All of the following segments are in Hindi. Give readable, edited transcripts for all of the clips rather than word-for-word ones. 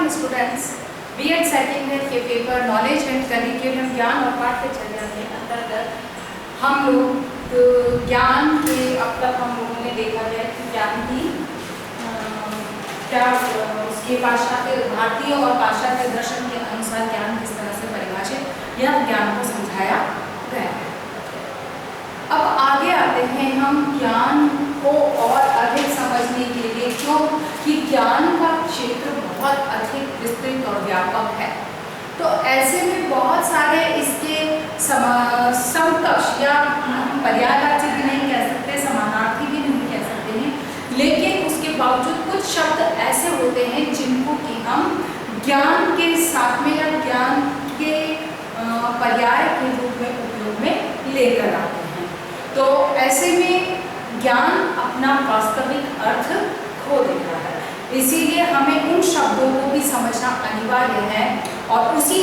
Morning students. B Ed second year के पेपर नॉलेज एंड करिकुलम ज्ञान और पाठ्यचर्या के अंतर्गत हम लोग ज्ञान के अब तक हम लोगों ने देखा है कि ज्ञान की क्या उसके पाश्चात्य भारतीय और पाश्चात्य दर्शन के अनुसार ज्ञान किस तरह से परिभाषित, यह ज्ञान को समझाया गया है। अब आगे आते हैं हम ज्ञान को और अधिक समझने के लिए, क्योंकि ज्ञान का क्षेत्र बहुत अधिक विस्तृत और व्यापक है। तो ऐसे में बहुत सारे इसके समकक्ष या पर्यायवाची भी नहीं कह सकते, समानार्थी भी नहीं कह सकते हैं, लेकिन उसके बावजूद कुछ शब्द ऐसे होते हैं जिनको कि हम ज्ञान के साथ में या ज्ञान के पर्याय के रूप में उपयोग में लेकर आते हैं। तो ऐसे में ज्ञान अपना वास्तविक अर्थ खो देता है, इसीलिए हमें उन शब्दों को भी समझना अनिवार्य है। और उसी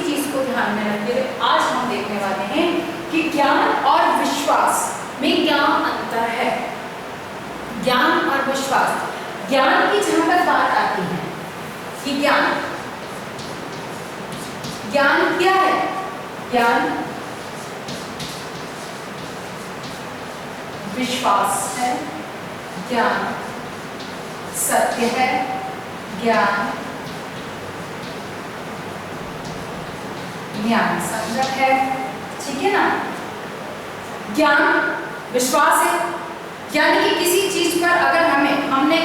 चीज को ध्यान में रखते हुए आज हम देखने वाले हैं कि ज्ञान और विश्वास में क्या अंतर है। ज्ञान और विश्वास, ज्ञान की जहां तक बात आती है कि ज्ञान क्या है, ज्ञान विश्वास है, ज्ञान सत्य है, ज्ञान न्याय संगत है, ठीक है ना। ज्ञान विश्वास है, यानी कि किसी चीज पर अगर हमने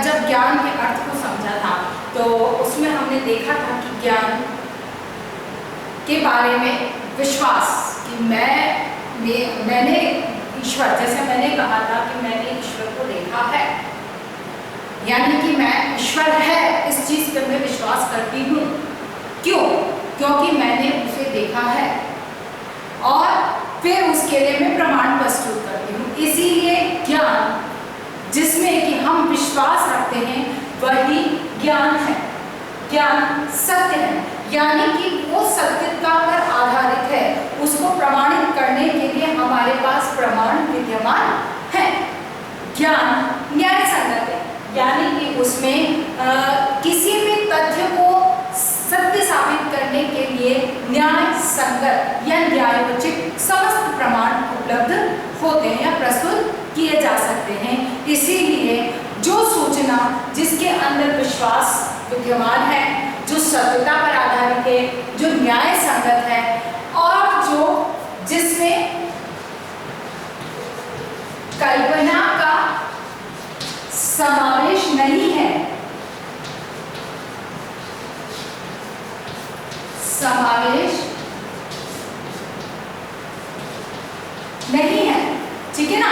जब ज्ञान के अर्थ को समझा था तो उसमें हमने देखा था कि ज्ञान के बारे में विश्वास कि मैंने ईश्वर, जैसे मैंने कहा था कि मैंने ईश्वर को देखा है, यानी कि मैं ईश्वर है इस चीज पर मैं विश्वास करती हूँ। क्यों? क्योंकि मैंने उसे देखा है और फिर उसके लिए मैं प्रमाण प्रस्तुत करती हूँ। इसीलिए ज्ञान जिसमें कि हम विश्वास रखते हैं वही ज्ञान है, ज्ञान सत्य है, यानी कि वो सत्यता पर आधारित है। उसको प्रमाणित करने के लिए हमारे पास प्रमाण विद्यमान है। ज्ञान न्याय संगत है, यानी कि उसमें किसी भी तथ्य को सत्य साबित करने के लिए न्याय संगत या न्यायोचित समस्त प्रमाण उपलब्ध होते हैं या प्रस्तुत किए जा सकते हैं। इसीलिए जो सूचना जिसके अंदर विश्वास विद्यमान है, जो सत्यता पर आधारित है, जो न्याय संगत है और जो जिसमें कल्पना का समावेश नहीं है, समावेश नहीं है, ठीक है ना।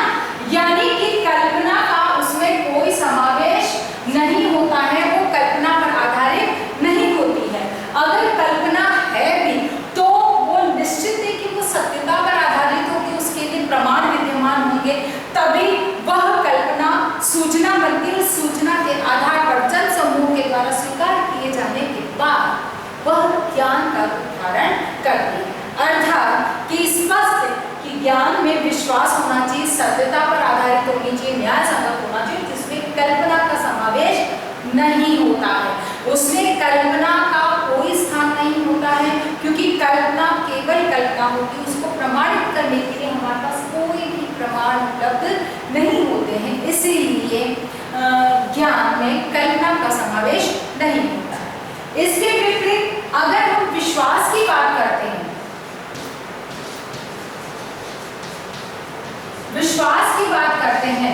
यानी कि कल्पना का उसमें कोई समावेश नहीं होता है, वो कल्पना पर आधारित नहीं होती है। अगर कल्पना है भी तो वो निश्चित है कि वो सत्यता पर आधारित होगी, उसके लिए प्रमाण विद्यमान होंगे, तभी वह कल्पना सूचना बनती है। सूचना के आधार पर जन समूह के द्वारा स्वीकार किए जाने के बाद वह ज्ञान का उदाहरण करती है। अर्थात कि स्पष्ट कि ज्ञान में विश्वास होना चाहिए, सत्यता पर आधारित होनी चाहिए, न्याय संगत होना चाहिए, जिसमें कल्पना का समावेश नहीं होता है। उसमें कल्पना का कोई स्थान नहीं होता है, क्योंकि कल्पना केवल कल्पना होती है। उसको प्रमाणित करने के लिए हमारे पास कोई भी प्रमाण उपलब्ध नहीं होते हैं। इसीलिए ज्ञान में कल्पना का समावेश नहीं होता है। इसके विपरीत अगर हम विश्वास की बात करते हैं, विश्वास की बात करते हैं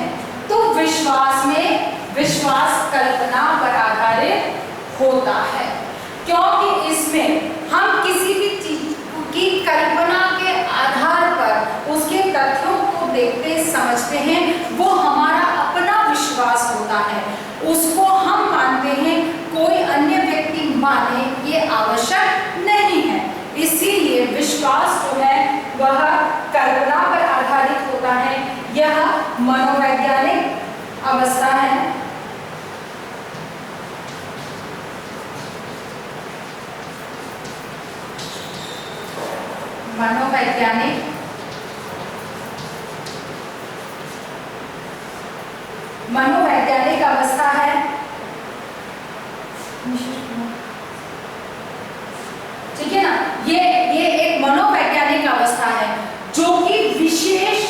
तो विश्वास में विश्वास कल्पना पर आधारित होता है, क्योंकि इसमें हम किसी भी चीज की कल्पना के आधार पर उसके तथ्यों को देखते समझते हैं, वो हमारा अपना विश्वास होता है। उसको हम मानते हैं, कोई अन्य व्यक्ति माने ये आवश्यक नहीं है। इसीलिए विश्वास जो है वह कल्पना पर आधारित होता है। यह मनोवैज्ञानिक अवस्था है। मनोवैज्ञानिक अवस्था है ठीक है ना, ये एक मनोवैज्ञानिक अवस्था है जो कि विशेष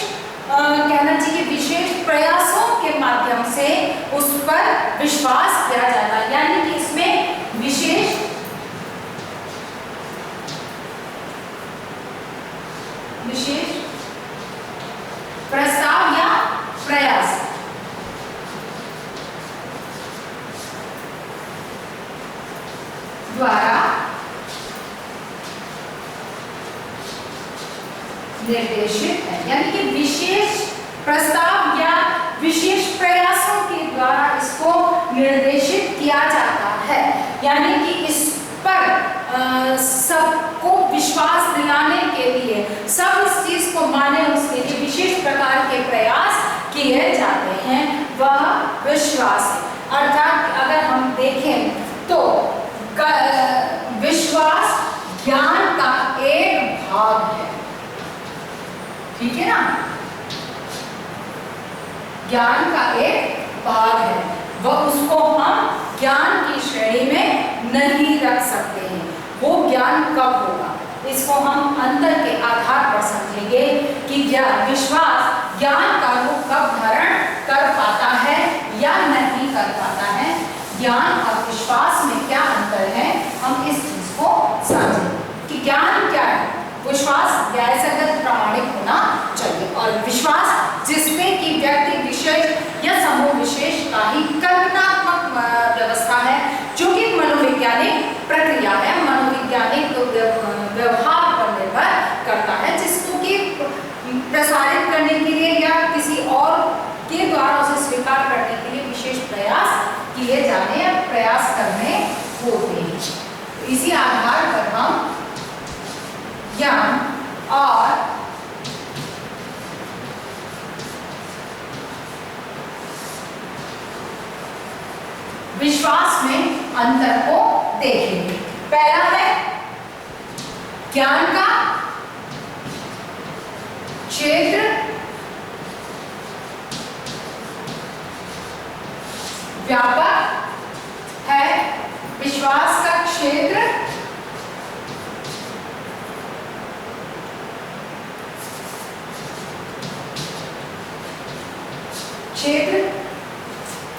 कहना चाहिए विशेष प्रयासों के माध्यम से उस पर विश्वास किया जाता है, यानी कि इसमें विशेष प्रस्ताव या प्रयास द्वारा निर्देशित है, यानी कि विशेष प्रस्ताव या विशेष प्रयासों के द्वारा इसको निर्देशित किया जाता है, यानी कि इस पर सबको विश्वास दिलाने के लिए, सब इस चीज को माने उसके लिए विशेष प्रकार के प्रयास किए जाते हैं, वह विश्वास है। अर्थात अगर हम देखें तो विश्वास ज्ञान का एक भाग है, ठीक है ना, ज्ञान का एक भाग है, वह उसको हम ज्ञान की श्रेणी में नहीं रख सकते हैं। वो ज्ञान कब होगा, इसको हम अंतर के आधार पर समझेंगे कि विश्वास ज्ञान का रूप कब धारण कर पाता है या नहीं कर पाता है। ज्ञान और विश्वास में क्या अंतर है, हम इस चीज को समझें कि ज्ञान क्या है। विश्वास न्यायसंगत प्रामाणिक होना चाहिए और विश्वास जिसमें कि व्यक्ति विशेष या समूह विशेष का ही कल्पनात्मक व्यवस्था है, जो कि मनोवैज्ञानिक प्रक्रिया है, मनोवैज्ञानिक व्यवहार पर निर्भर करता है, जिसको कि प्रसारित करने के लिए या किसी और के द्वारा उसे स्वीकार करने के लिए विशेष प्रयास किए जाने या प्रयास करने होते हैं। इसी आधार पर हम ज्ञान और विश्वास में अंतर को देखेंगे। पहला है ज्ञान का क्षेत्र व्यापक है, विश्वास का क्षेत्र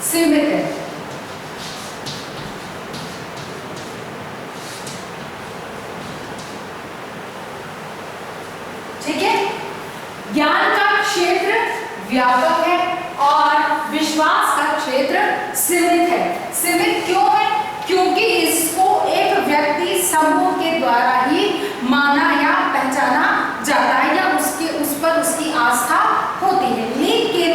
सीमित है। ठीक है, ज्ञान का क्षेत्र व्यापक है और विश्वास का क्षेत्र सीमित है। सीमित क्यों है? क्योंकि इसको एक व्यक्ति समूह के द्वारा ही माना या पहचाना जाता है या उस पर उसकी आस्था होती है। लेकिन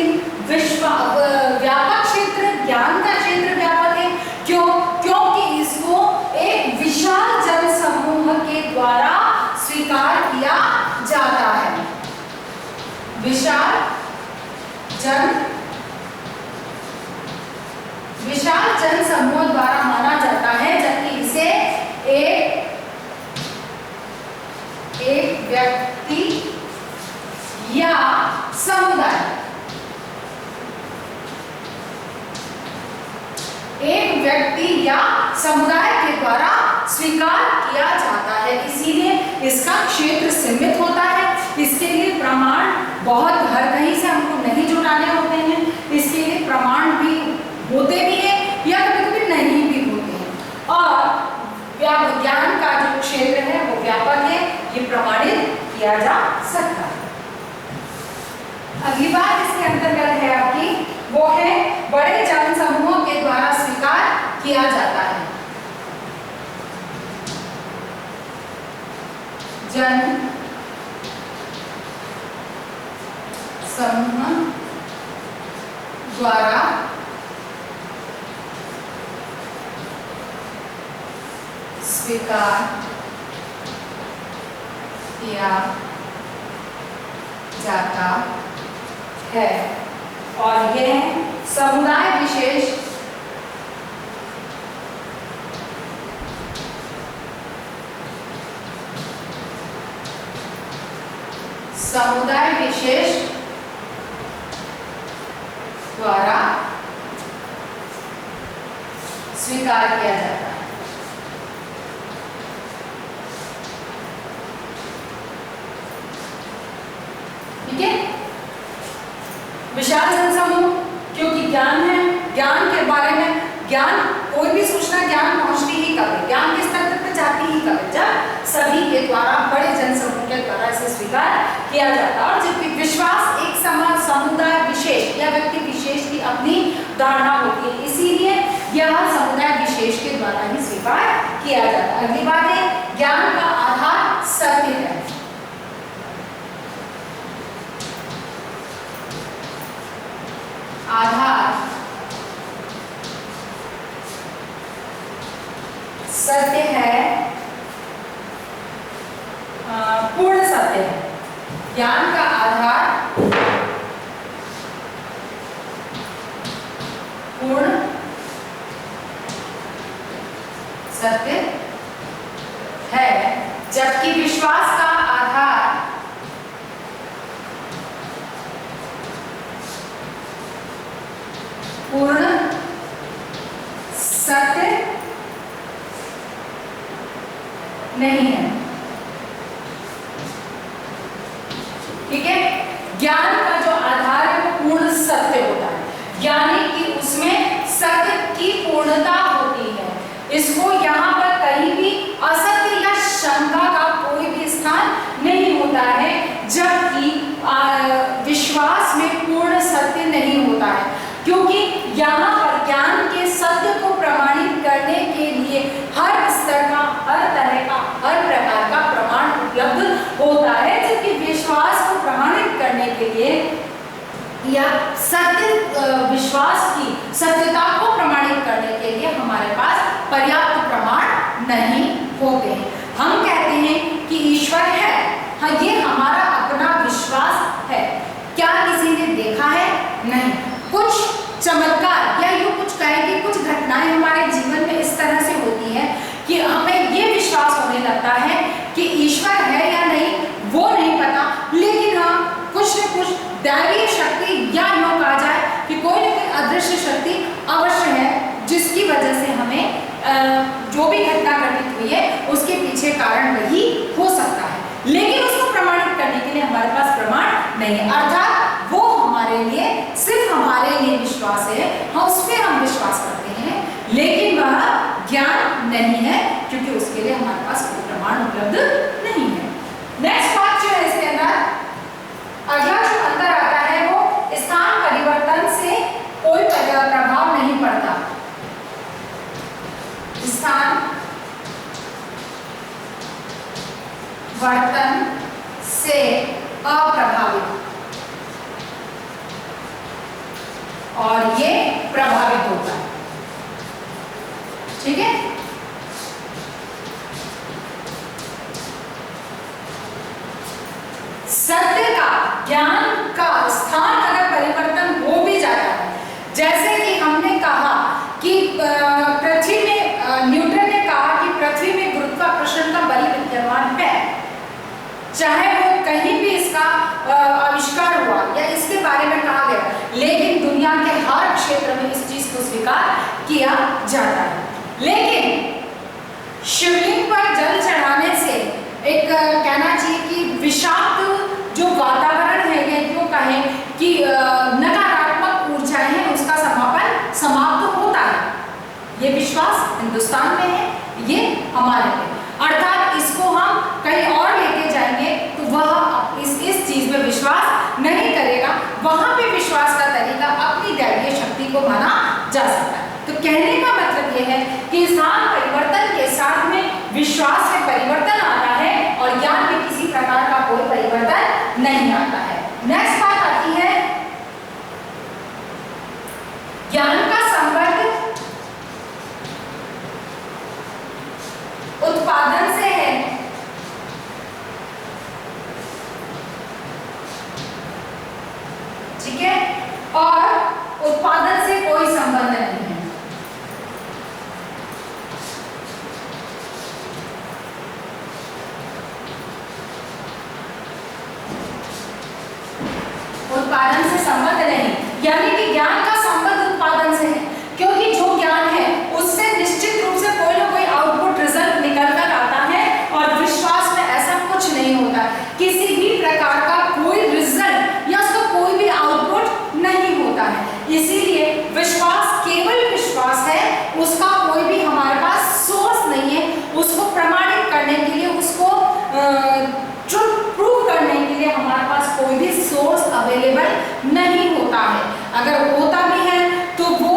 व्यापक क्षेत्र, ज्ञान का क्षेत्र व्यापक है क्योंकि इसको एक विशाल जन समूह के द्वारा स्वीकार किया जाता है। विशाल जन समूह द्वारा माना जाता है, जबकि इसे एक व्यक्ति या समुदाय, एक व्यक्ति या समुदाय के द्वारा स्वीकार किया जाता है। इसीलिए इसका क्षेत्र सीमित होता है। इसके लिए प्रमाण बहुत हर कहीं से हमको नहीं जुटाने होते हैं। इसके लिए प्रमाण भी होते भी हैं या कभी-कभी नहीं भी होते हैं। और ज्ञान का जो क्षेत्र है वो व्यापक है, ये प्रमाणित किया जा सकता है। अगली बात इसके अंतर्गत है आपकी, वो है बड़े जन समूह के द्वारा स्वीकार किया जाता है। जन समूह द्वारा स्वीकार किया जाता है और यह समुदाय विशेष द्वारा स्वीकार किया जाता है। ठीक है, विशाल जनसमूह, क्योंकि ज्ञान है, ज्ञान के बारे में, ज्ञान कोई भी सूचना ज्ञान पहुंचती ही कब है, ज्ञान के स्तर तक जाती ही कब है, जब सभी के द्वारा, बड़े जनसमूह के द्वारा इसे स्वीकार किया जाता है। और जबकि विश्वास एक समाज, समुदाय विशेष या व्यक्ति विशेष की अपनी धारणा होती है, इसीलिए यह समुदाय विशेष के द्वारा ही स्वीकार किया जाता है। अगली बात है, ज्ञान का आधार सत्य है। आधार सत्य है, पूर्ण सत्य है। ज्ञान का आधार पूर्ण सत्य है, जबकि विश्वास का आधार पूर्ण सत्य नहीं है। ठीक है, ज्ञान का जो आधार है वो पूर्ण सत्य होता है, यानी कि उसमें सत्य की पूर्णता होती है। इसको यहाँ पर कहीं भी असत्य या शंका का कोई भी स्थान नहीं होता है, जबकि विश्वास में पूर्ण सत्य नहीं होता है, क्योंकि यहाँ पर ज्ञान के सत्य को प्रमाणित करने के लिए हर स्तर का, हर तरह का, हर प्रकार का प्रमाण उपलब्ध होता है, जबकि विश्वास को प्रमाणित करने के लिए या विश्वास की सत्यता को प्रमाणित करने के लिए हमारे पास पर्याप्त प्रमाण नहीं होते हैं। हम कहते हैं कि ईश्वर है, हाँ, ये हमारा अपना विश्वास है। क्या किसी ने देखा है? नहीं। कुछ चमत्कार या यूं कुछ कहें कि कुछ घटनाएं हमारे जीवन में इस तरह से होती है कि हमें ये विश्वास होने लगता है कि ईश्वर है या नहीं वो नहीं पता, लेकिन हाँ कुछ न कुछ दैवीय शक्ति या यूं कहा जाए कि कोई न कोई अदृश्य शक्ति अवश्य है, जिसकी वजह से हमें जो भी घटना घटित हुई है उसके पीछे कारण वही हो सकता है, लेकिन उसको प्रमाणित करने के लिए हमारे पास प्रमाण नहीं है। अर्थात वो हमारे लिए, सिर्फ हमारे लिए विश्वास है, हाँ उस पर हम विश्वास करते हैं, लेकिन वह ज्ञान नहीं है, क्योंकि उसके लिए हमारे पास कोई प्रमाण उपलब्ध नहीं है। नेक्स्ट बात जो है इसके अंदर अगला जो अंतर आता है वो स्थान परिवर्तन से कोई प्रभाव नहीं पड़ता। स्थान वर्तन से अप्रभावित, और ये प्रभावित होता है। ठीक है, सत्य का, ज्ञान का स्थान अगर परिवर्तन हो भी जाता है, जैसे कि हमने कहा कि पृथ्वी में, न्यूटन ने कहा कि पृथ्वी में गुरुत्वाकर्षण का बल विद्यमान है, चाहे वो कहीं भी इसका आविष्कार हुआ या इसके बारे में कहा गया, लेकिन दुनिया के हर क्षेत्र में इस चीज को स्वीकार किया जाता है। लेकिन शिवलिंग पर जल चढ़ाने से एक कहना चाहिए कि विषाक्त जो वातावरण है, या क्यों कहें कि नकारात्मक ऊर्जाएं हैं, उसका समाप्त होता है। ये विश्वास हिंदुस्तान में है, ये हमारे में, अर्थात इसको हम कहीं और लेके जाएंगे तो वह इस चीज में विश्वास नहीं करेगा, वहां पे विश्वास का तरीका अपनी दैवीय शक्ति को माना जा सकता है। तो कहने का मतलब यह है कि स्थान परिवर्तन के साथ में विश्वास में परिवर्तन आता है और ज्ञान में किसी प्रकार का कोई परिवर्तन नहीं आता है। नेक्स्ट बात आती है, ज्ञान का संबंध उत्पादन से है, ठीक है, और उत्पादन से कोई संबंध नहीं है। उत्पादन से संबंध नहीं, यानी कि ज्ञान का संबंध उत्पादन से है, क्योंकि जो ज्ञान है उससे सोर्स अवेलेबल नहीं होता है, अगर होता भी है तो वो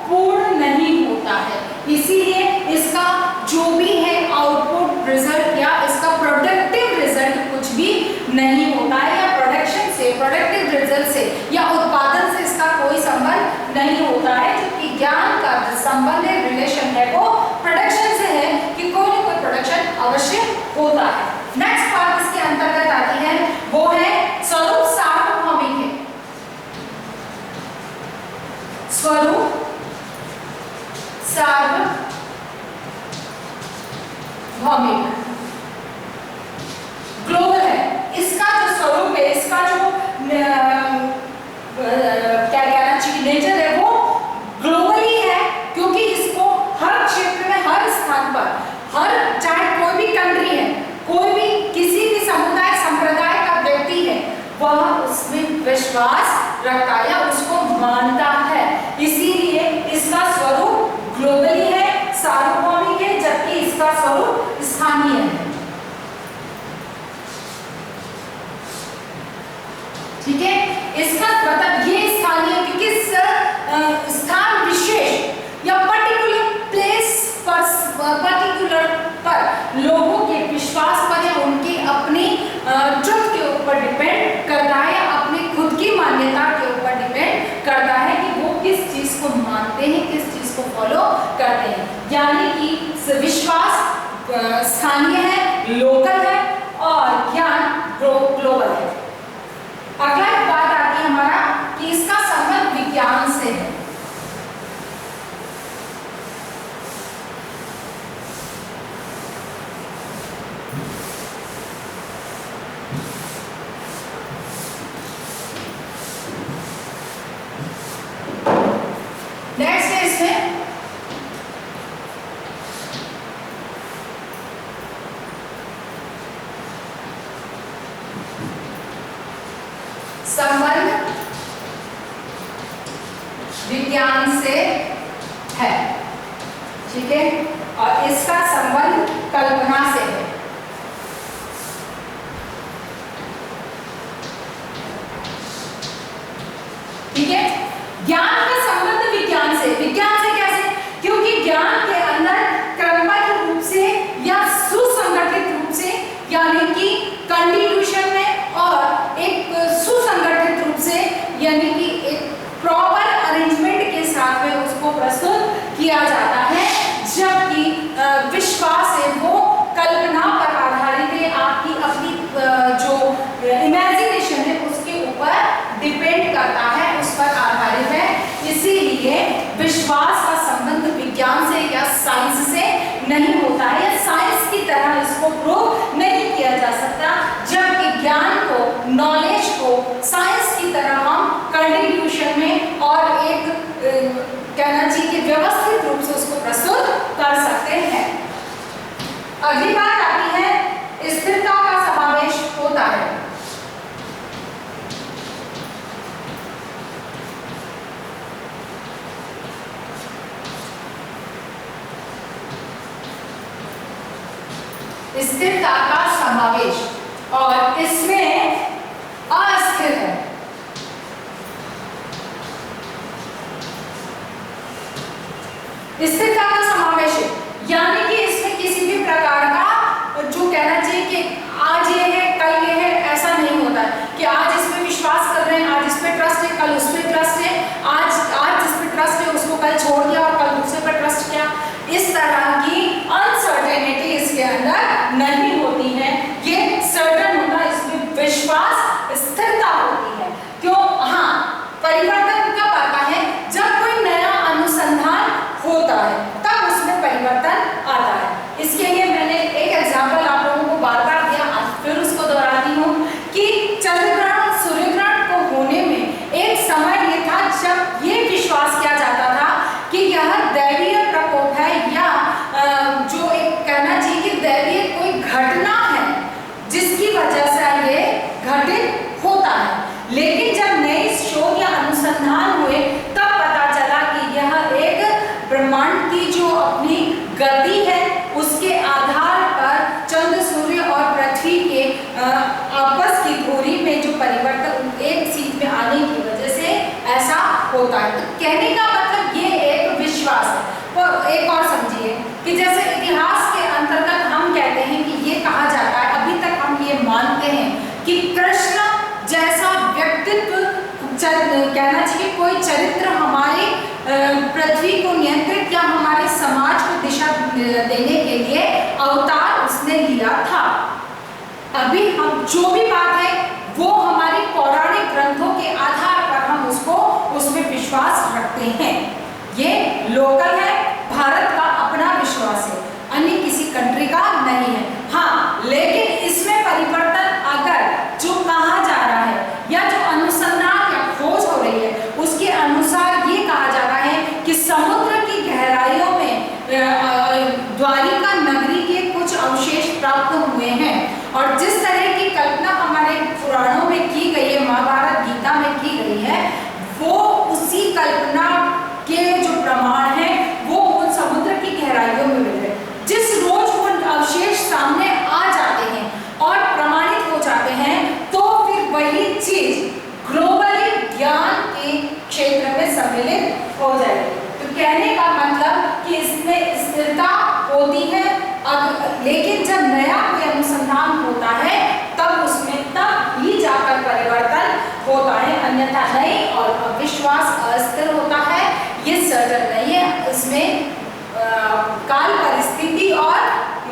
पूर्ण नहीं होता है। इसीलिए इसका जो भी है आउटपुट रिजल्ट या इसका प्रोडक्टिव रिजल्ट कुछ भी नहीं होता है, या प्रोडक्शन से, प्रोडक्टिव रिजल्ट से या उत्पादन से इसका कोई संबंध नहीं होता है। जबकि ज्ञान का संबंध है, रिलेशन है, वो प्रोडक्शन से है कि कोई ना कोई प्रोडक्शन अवश्य होता है। नेक्स्ट पार्ट इसके अंतर्गत आती है वो है स्वरूप सार्वभौमिक है। स्वरूप सार्वभौमिक, ग्लोबल है। इसका जो स्वरूप है, इसका जो क्या कहना चाहिए नेचर है, वो ग्लोबली है, क्योंकि इसको हर क्षेत्र में, हर स्थान पर, हर चाहे कोई भी कंट्री है, कोई भी किसी भी समुदाय संप्रदाय का व्यक्ति है, वह उसमें विश्वास रखता है या उसको मानता है। इसीलिए इसका स्वरूप ग्लोबली है, सार्वभौमिक है, जबकि इसका स्वरूप स्थानीय है। ठीक है, इसका मतलब ये स्थानीय, क्योंकि स्थान विशेष या पर्टिकुलर प्लेस पर, पर्टिकुलर पर लोगों के विश्वास पर या उनके अपनी ट्रुथ के ऊपर डिपेंड करता है, या अपनी खुद की मान्यता के ऊपर डिपेंड करता है कि वो किस चीज को मानते हैं, किस चीज को फॉलो करते हैं। यानी कि विश्वास स्थानीय है, लोकल है, और ज्ञान ग्लोबल है। अगला बात आती है हमारा कि इसका संबंध विज्ञान से है। नेक्स्ट है इसमें संबंध विज्ञान से है। ठीक है, और इसका संबंध कल्पना से है। ठीक है, ज्ञान का संबंध विज्ञान से, विज्ञान से कैसे? क्योंकि ज्ञान के अंदर क्रमबद्ध रूप से या सुसंगठित रूप से, यानी कि कंटिन्यूशन में और एक सुसंगठित रूप से, यानी कि एक प्रॉपर अरेंजमेंट के साथ में उसको प्रस्तुत किया जाता है। जबकि विश्वास है वो कल्पना पर आधारित है, आपकी अपनी जो इमेजिनेशन है उसके ऊपर डिपेंड करता है, उस पर आधारित है। इसीलिए विश्वास का संबंध विज्ञान से या साइंस से नहीं होता है, या साइंस की तरह इसको प्रूव नहीं किया जा सकता। जबकि ज्ञान को, नॉलेज को साइंस की तरह हम कंटिन्यूशन में और एक कहना चाहिए कि व्यवस्थित रूप से उसको प्रस्तुत कर सकते हैं। अगली बात आती है स्थिरता का समावेश होता है। स्थिरता का समावेश, और इसमें अस्थिर है। स्थिरता का समावेश है, यानी कि इसमें किसी भी प्रकार का जो कहना चाहिए कि आज ये है कल ये है, ऐसा नहीं होता है कि आज इस पे विश्वास कर रहे हैं, आज इस पे ट्रस्ट है, कल उस पे ट्रस्ट है, आज जिस पे ट्रस्ट है उसको कल छोड़ दिया और कल दूसरे पर ट्रस्ट किया। इस तरह की अनसर्टेनिटी इसके अंदर नहीं होती है, ये सर्टन होता है, इसमें विश्वास, स्थिरता होती है। क्यों? हाँ, परिवर्तन कब आता है? जब कोई नया अनुसंधान होता है तब उसमें परिवर्तन आता है। इसके लिए मैंने एक एग्जाम्पल आप लोगों को बार बार दिया, आज फिर उसको दोहराती हूँ कि चंद्रग्रहण सूर्यग्रहण को होने में एक समय ये था जब ये विश्वास किया जाता था कि यह दैवीय प्रकोप है या देने के लिए अवतार उसने लिया था। अभी हम जो भी बात है वो हमारी पौराणिक ग्रंथों के आधार पर हम उसको उसमें विश्वास रखते हैं। ये लोकल है, भारत का अपना विश्वास है, अन्य किसी कंट्री का नहीं है। हाँ, लेकिन इसमें परिवर्तन अगर जो कहा जा रहा है या जो अनुसंधान या खोज हो रही है उसके अनुसार ये कहा जा रहा है कि समुद्र की गहराइयों में द्वारिका नगरी के कुछ अवशेष प्राप्त हुए हैं। और जिस तरह की कल्पना हमारे पुराणों में की गई है, महाभारत गीता में की गई है, वो उसी कल्पना के जो प्रमाण है वो उन समुद्र की गहराइयों में मिल रहे। जिस रोज वो अवशेष सामने आ जाते हैं और प्रमाणित हो जाते हैं तो फिर वही चीज ग्लोबली ज्ञान के क्षेत्र में सम्मिलित हो जाएगी। तो कहने का मतलब कि इसमें स्थिरता होती है, लेकिन जब नया कोई अनुसंधान होता है तब उसमें तब ही जाकर परिवर्तन होता है, अन्यथा नहीं। और विश्वास अस्थिर होता है, ये सर्टन नहीं है, इसमें काल परिस्थिति और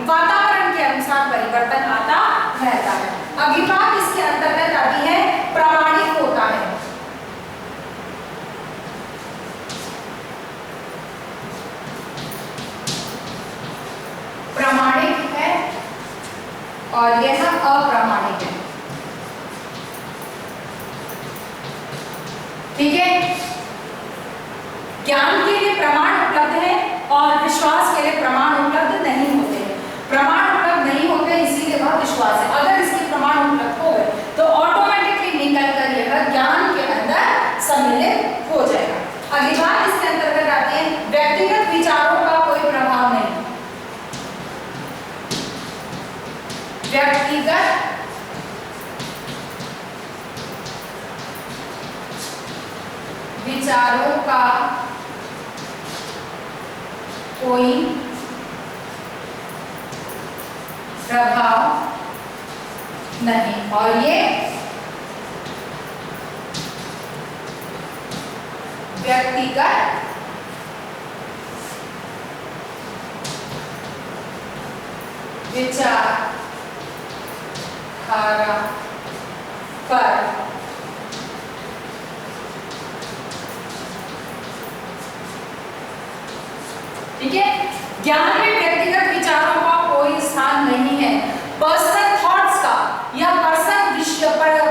वातावरण के अनुसार परिवर्तन आता रहता है। अगली बात इसके अंतर्गत आती है प्रामाणिक होता है। प्रामाणिक है और यह अप्रामाणिक है। ठीक है, ज्ञान के लिए प्रमाण उपलब्ध है और विश्वास के लिए प्रमाण उपलब्ध नहीं होते हैं। प्रमाण उपलब्ध नहीं होते इसीलिए वह विश्वास है। अगर इसके प्रमाण उपलब्ध हो गए तो ऑटोमेटिकली निकल कर यह ज्ञान के अंदर सम्मिलित हो जाएगा। अगली बात इसके अंतर्गत आती है व्यक्तिगत विचारों का कोई प्रभाव नहीं। व्यक्तिगत विचारों का कोई प्रभाव नहीं। और ये व्यक्तिगत विचारधारा पर ठीक है, ज्ञान में व्यक्तिगत विचारों का कोई स्थान नहीं है। पर्सनल थॉट्स का या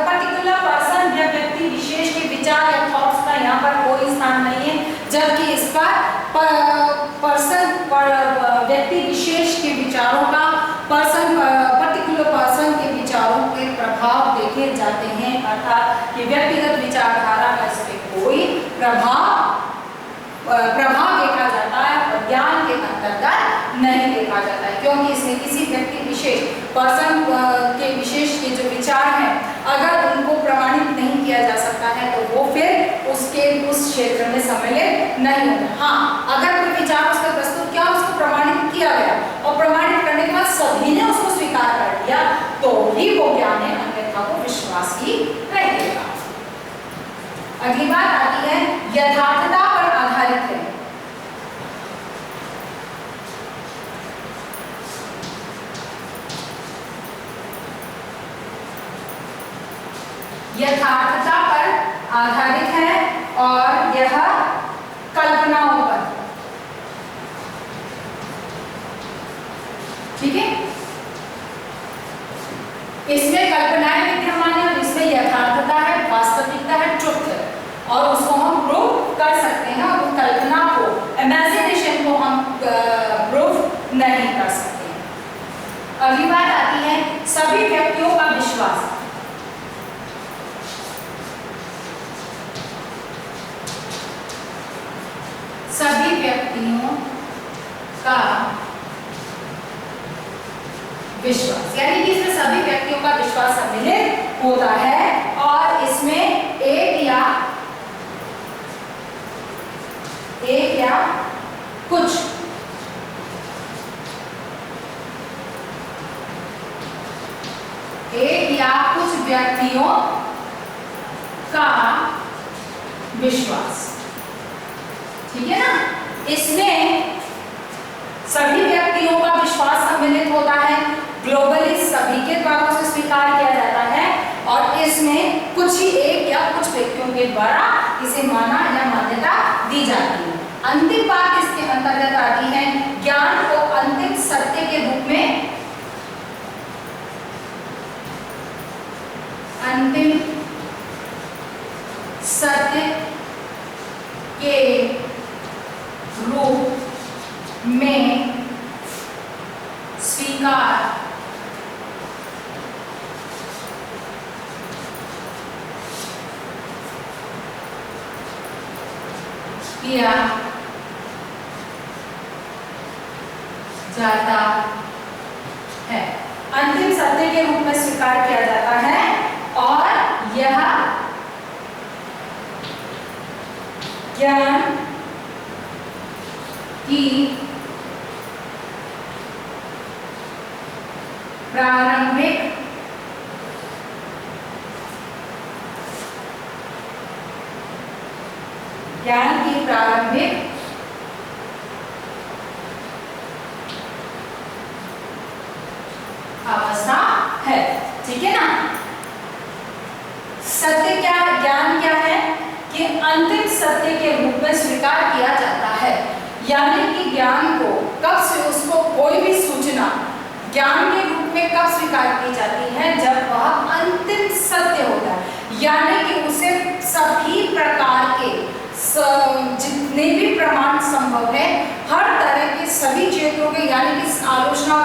पर्टिकुलर पर्सन या व्यक्ति विशेष के विचार या थॉट्स का यहाँ पर कोई स्थान नहीं है, जबकि इस पर व्यक्ति विशेष के विचारों का पर्टिकुलर पर्सन के विचारों के प्रभाव देखे जाते हैं। अर्थात कि व्यक्तिगत विचारधारा का इस पर कोई प्रभाव देखा जाता है और ज्ञान के अंतर्गत नहीं देखा जाता है, क्योंकि इसमें किसी व्यक्ति विशेष पर्सन के विशेष के जो विचार हैं अगर उनको प्रमाणित नहीं किया जा सकता है तो वो फिर उसके उस क्षेत्र में सम्मिलित नहीं होता। हाँ, अगर कोई विचार उसका प्रस्तुत किया, उसको प्रमाणित किया गया और प्रमाणित करने के बाद सभी ने उसको स्वीकार कर लिया तो ही वो ज्ञान है, अन्यथा वो विश्वास ही रहेगा। अगली बात आती है यथार्थता पर आधारित है। यथार्थता पर आधारित है और यह कल्पनाओं पर। ठीक है, इसमें कल्पनाएं विद्यमान है और इसमें यथार्थता है, वास्तविकता है, ट्रुथ है और उसको हम प्रूव कर सकते हैं। और कल्पना को, इमेजिनेशन को हम प्रूव नहीं कर सकते। अगली बात आती है सभी व्यक्तियों का विश्वास। सभी व्यक्तियों का विश्वास, यानी कि इसमें सभी व्यक्तियों का विश्वास सम्मिलित होता है और इसमें एक या कुछ व्यक्तियों का विश्वास। ठीक है ना, इसमें सभी व्यक्ति स्वीकार किया जाता है और इसमें कुछ ही एक या कुछ व्यक्तियों के द्वारा इसे माना या मान्यता दी जाती है। अंतिम बात इसके अंतर्गत आती है, ज्ञान को अंतिम सत्य के रूप में, अंतिम सत्य के रूप में स्वीकार किया जाता है, अंतिम सत्य के रूप में स्वीकार किया जाता है और यह ज्ञान की प्रारंभिक अवस्था है। ठीक है ना। सत्य क्या, ज्ञान क्या है कि अंतिम सत्य के रूप में स्वीकार किया जाता है, यानी कि ज्ञान को कब से उसको कोई भी सूचना ज्ञान के रूप में कब स्वीकार की जाती है, जब वह अंतिम सत्य होता है, यानी कि उसे सभी प्रकार के जितने भी प्रमाण संभव है, हर तरह के सभी क्षेत्रों के, यानी कि आलोचना,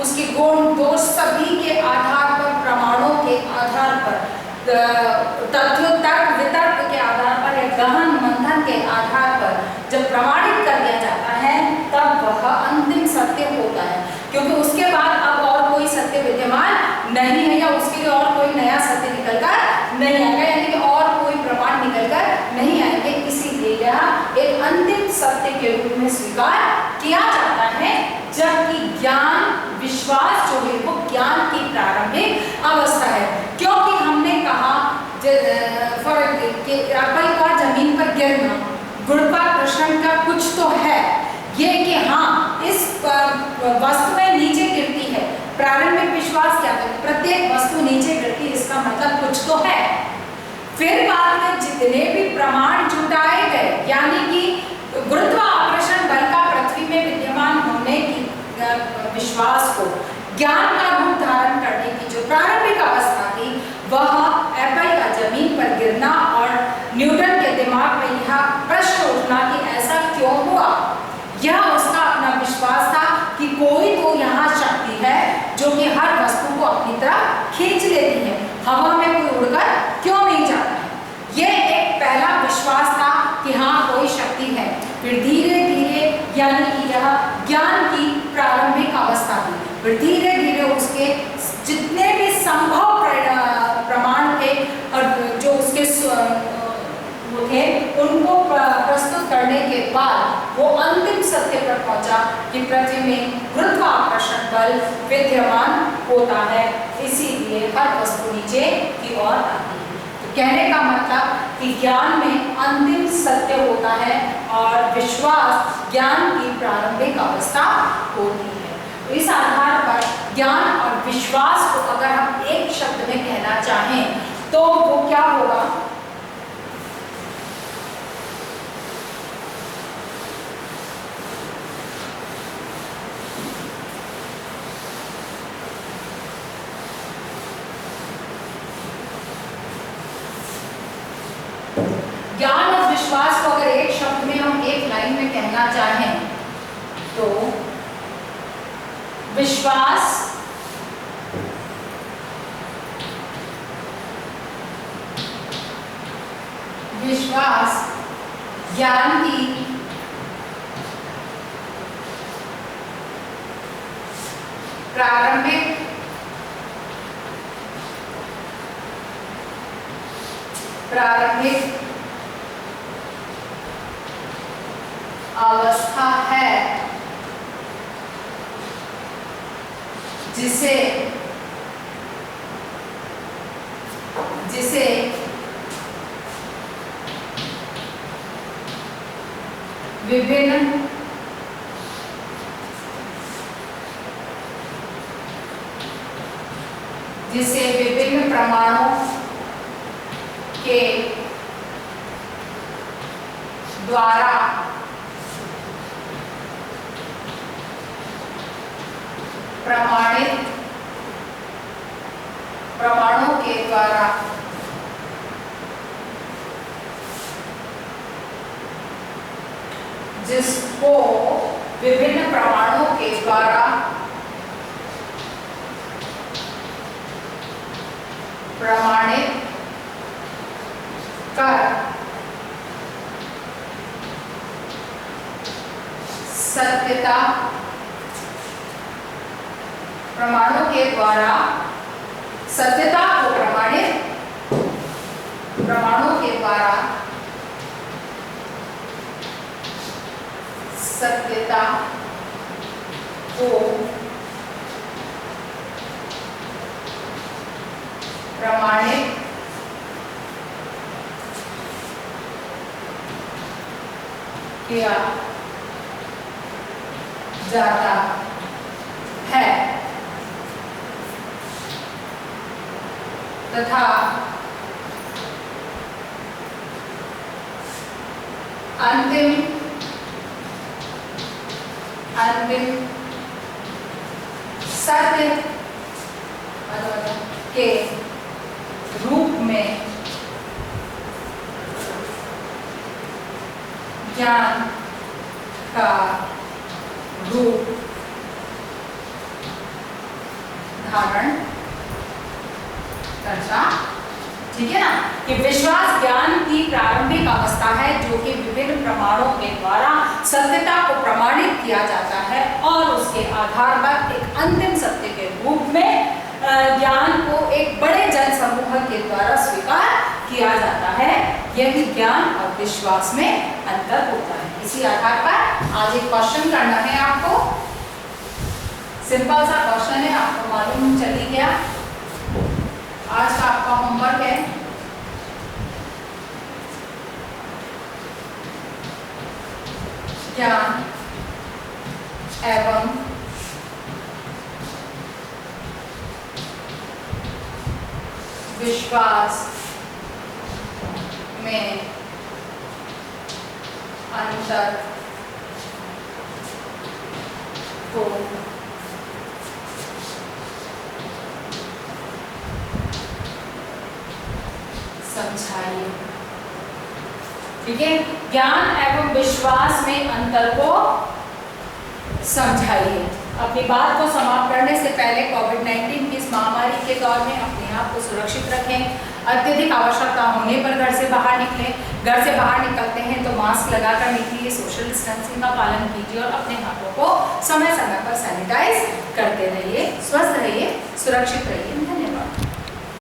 उसके गुण दोष सभी के आधार पर, प्रमाणों के आधार पर, तथ्यों तर्क वितर्क के आधार पर या गहन मंथन के आधार पर जब प्रमाणित कर दिया जाता है, तब वह अंतिम सत्य होता है, क्योंकि उसके बाद अब और कोई सत्य विद्यमान नहीं है या उसके लिए और कोई नया सत्य निकलकर नहीं आएगा, यानी कि और कोई प्रमाण निकलकर नहीं आएंगे। इसीलिए यह एक अंतिम सत्य के रूप में स्वीकार किया जाता है, जबकि ज्ञान विश्वास जो है वो ज्ञान की प्रारंभिक अवस्था है। क्योंकि हमने कहा एप्पल का जमीन पर गिरना, गुरुत्वाकर्षण का कुछ तो है, ये कि हाँ इस वस्तुएं नीचे गिरती है, प्रारंभिक विश्वास क्या है, प्रत्येक वस्तु नीचे गिरती है, इसका मतलब कुछ तो है। फिर बाद में जितने भी प्रमाण जुटाए गए, यानी कि गुरुत्वाकर्षण बल का पृथ्वी में विद्यमान होने की विश्वास को ज्ञान का रूप धारण करने की जो प्रारंभिक अवस्था थी, वह एप्पल का जमीन पर गिरना और न्यूटन के दिमाग में यह प्रश्न उठना कि ऐसा क्यों हुआ, यह उसका अपना विश्वास था कि कोई तो यहाँ शक्ति है जो कि हर वस्तु को अपनी तरफ खींच लेती है, हवा में कोई उड़कर क्यों नहीं जाता है। यह एक पहला विश्वास था कि हाँ कोई शक्ति है। फिर धीरे धीरे, यानी कि यह ज्ञान की प्रारंभिक अवस्था थी, फिर धीरे धीरे उसके जितने भी संभव प्रमाण थे और जो उसके वो थे, उनको प्रस्तुत करने के बाद वो अंतिम सत्य पर पहुंचा कि पृथ्वी में गुरुत्वाकर्षण बल विद्यमान होता है, इसीलिए हर वस्तु नीचे की ओर आती है। तो कहने का मतलब कि ज्ञान में अंतिम सत्य होता है और विश्वास ज्ञान की प्रारंभिक अवस्था होती है। तो इस आधार पर ज्ञान और विश्वास को अगर हम एक शब्द में कहना चाहें तो वो क्या होगा? ज्ञान और विश्वास को अगर एक शब्द में हम एक लाइन में कहना चाहें तो विश्वास ज्ञान की प्रारंभिक अवस्था है, जिसे विभिन्न जिसे विभिन्न परमाणुओं के द्वारा प्रमाणित परमाणुओं के द्वारा जिसको विभिन्न परमाणुओं के द्वारा प्रमाणित कर सत्यता परमाणु के द्वारा सत्यता को प्रमाणित परमाणु के द्वारा सत्यता को प्रमाणित किया जाता है तथा अंतिम सत्य के रूप में ज्ञान का रूप धारण करता। ठीक है ना, कि विश्वास ज्ञान की प्रारंभिक अवस्था है जो कि विभिन्न प्रमाणों के द्वारा सत्यता को प्रमाणित किया जाता है और उसके आधार पर एक अंतिम सत्य के रूप में ज्ञान को एक बड़े जन समूह के द्वारा स्वीकार किया जाता है। यही ज्ञान और विश्वास में अंतर होता है। इसी आधार पर आज एक क्वेश्चन करना है आपको, सिंपल सा क्वेश्चन है, आपको मालूम चल ही गया। आज का आपका होमवर्क है ज्ञान एवं विश्वास में अंतर को समझाइए। ठीक है, ज्ञान एवं विश्वास में अंतर को समझाइए। अपनी बात को समाप्त करने से पहले कोविड-19 की इस महामारी के दौर में अपने आप को सुरक्षित रखें। अत्यधिक आवश्यकता होने पर घर से बाहर निकलें। घर से बाहर निकलते हैं तो मास्क लगाकर निकलिए, सोशल डिस्टेंसिंग का पालन कीजिए और अपने हाथों को समय समय पर सैनिटाइज करते रहिए। स्वस्थ रहिए, सुरक्षित रहिए। धन्यवाद।